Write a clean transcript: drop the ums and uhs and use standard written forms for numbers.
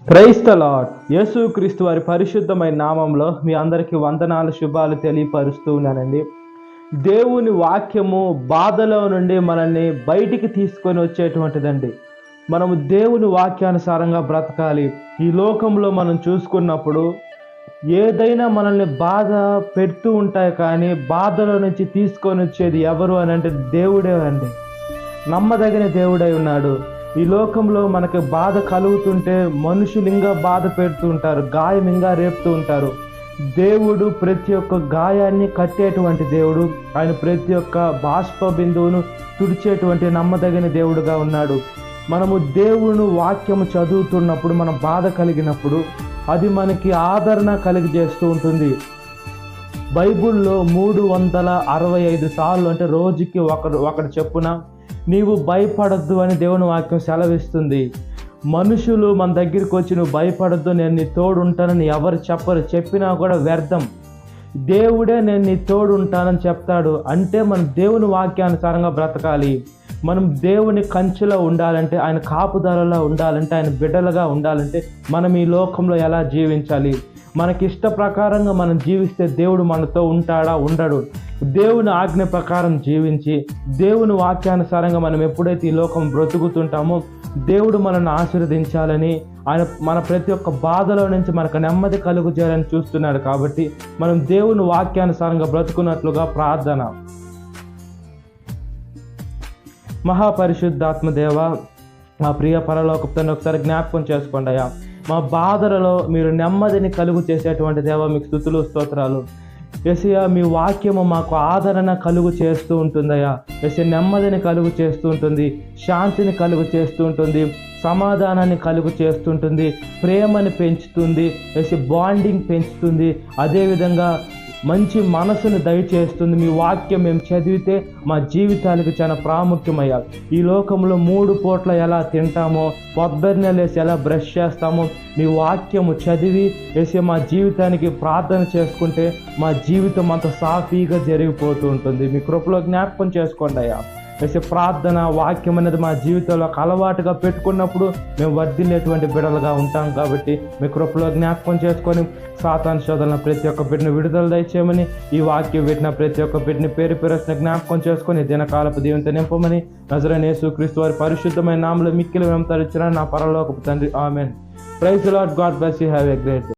Praise the lord. యేసుక్రీస్తు వారి పరిశుద్ధమైన నామంలో మీ అందరికీ వందనాలు, శుభాలు తెలియపరుస్తూ ఉన్నానండి. దేవుని వాక్యము బాధలో నుండి మనల్ని బయటికి తీసుకొని వచ్చేటువంటిదండి. మనము దేవుని వాక్యానుసారంగా బ్రతకాలి. ఈ లోకంలో మనం చూసుకున్నప్పుడు ఏదైనా మనల్ని బాధ పెడుతూ ఉంటాయి, కానీ బాధలో నుంచి తీసుకొని వచ్చేది ఎవరు అని అంటే దేవుడే అండి. నమ్మదగిన దేవుడై ఉన్నాడు. ఈ లోకంలో మనకి బాధ కలుగుతుంటే మనుషులు ఇంకా బాధ పెడుతూ ఉంటారు, గాయం ఇంకా రేపుతూ ఉంటారు. దేవుడు ప్రతి ఒక్క గాయాన్ని కట్టేటువంటి దేవుడు. ఆయన ప్రతి ఒక్క బాష్ప బిందువును తుడిచేటువంటి నమ్మదగిన దేవుడుగా ఉన్నాడు. మనము దేవుని వాక్యము చదువుతున్నప్పుడు, మన బాధ కలిగినప్పుడు అది మనకి ఆదరణ కలిగజేస్తూ ఉంటుంది. బైబిల్లో 365 సార్లు, అంటే రోజుకి ఒకటి చెప్పున నీవు భయపడద్దు అని దేవుని వాక్యం సెలవిస్తుంది. మనుషులు మన దగ్గరికి వచ్చి నువ్వు భయపడద్దు, నేను నీ తోడు ఉంటానని ఎవరు చెప్పరు. చెప్పినా కూడా వ్యర్థం. దేవుడే నేను నీ తోడు ఉంటానని చెప్తాడు. అంటే మనం దేవుని వాక్యానుసారంగా బ్రతకాలి. మనం దేవుని కంచెలో ఉండాలంటే, ఆయన కాపుదలలో ఉండాలంటే, ఆయన బిడ్డలుగా ఉండాలంటే మనం ఈ లోకంలో ఎలా జీవించాలి? మనకి ఇష్ట ప్రకారంగా మనం జీవిస్తే దేవుడు మనతో ఉంటాడా? ఉండడు. దేవుని ఆజ్ఞ ప్రకారం జీవించి దేవుని వాక్యానుసారంగా మనం ఎప్పుడైతే ఈ లోకం బ్రతుకుతుంటామో దేవుడు మనల్ని ఆశీర్వదించాలని, ఆయన మన ప్రతి ఒక్క బాధలో నుంచి మనకు నెమ్మది కలుగు చేయాలని చూస్తున్నాడు. కాబట్టి మనం దేవుని వాక్యానుసారంగా బ్రతుకున్నట్లుగా ప్రార్థన. మహాపరిశుద్ధాత్మ దేవ, మా ప్రియ పరలోకపు తండ్రి, ఒకసారి జ్ఞాపకం చేసుకోండి అయ్యా. మా బాధలలో మీరు నెమ్మదిని కలుగు చేసేటువంటి దేవ, మీకు స్తుతులు, స్తోత్రాలు. యేసయ్యా, మీ వాక్యము మాకు ఆదరణ కలుగు చేస్తూ ఉంటుందయ్యా. యేసయ్య, నెమ్మదిని కలుగు చేస్తూ ఉంటుంది, శాంతిని కలుగు చేస్తూ ఉంటుంది, సమాధానాన్ని కలుగు చేస్తుంటుంది, ప్రేమని పెంచుతుంది, యేసయ్య బాండింగ్ పెంచుతుంది. అదేవిధంగా మంచి మనసును దయచేస్తుంది. మీ వాక్యం మేము చదివితే మా జీవితానికి చాలా ప్రాముఖ్యమయ్యా. ఈ లోకంలో 3 పూట్ల ఎలా తింటామో, పొద్దున్నే లేసి ఎలా బ్రష్ చేస్తామో, మీ వాక్యము చదివి వేసే మా జీవితానికి ప్రార్థన చేసుకుంటే మా జీవితం అంత సాఫీగా జరిగిపోతూ ఉంటుంది. మీ కృపలో జ్ఞాపకం చేసుకోండి అయ్యా. వేసే ప్రార్థన వాక్యం అనేది మా జీవితంలో ఒక అలవాటుగా పెట్టుకున్నప్పుడు మేము వర్ధిల్లేటువంటి బిడ్డలుగా ఉంటాం. కాబట్టి మీ కృపలో జ్ఞాపకం చేసుకొని సాతాను శోధన ప్రతి ఒక్క బిడ్డను విడుదల దయచేయమని, ఈ వాక్యం పెట్టిన ప్రతి ఒక్క బిడ్డని పేరు పేరున జ్ఞాపకం చేసుకొని దినకాలపు దీవెనతో నింపమని నజరేయుడైన యేసుక్రీస్తు వారి పరిశుద్ధమైన నామములో మిక్కిలి వినతులు ఇచ్చిన నా పరలోకపు తండ్రి, amen. Praise the Lord. God bless you. Have a great day.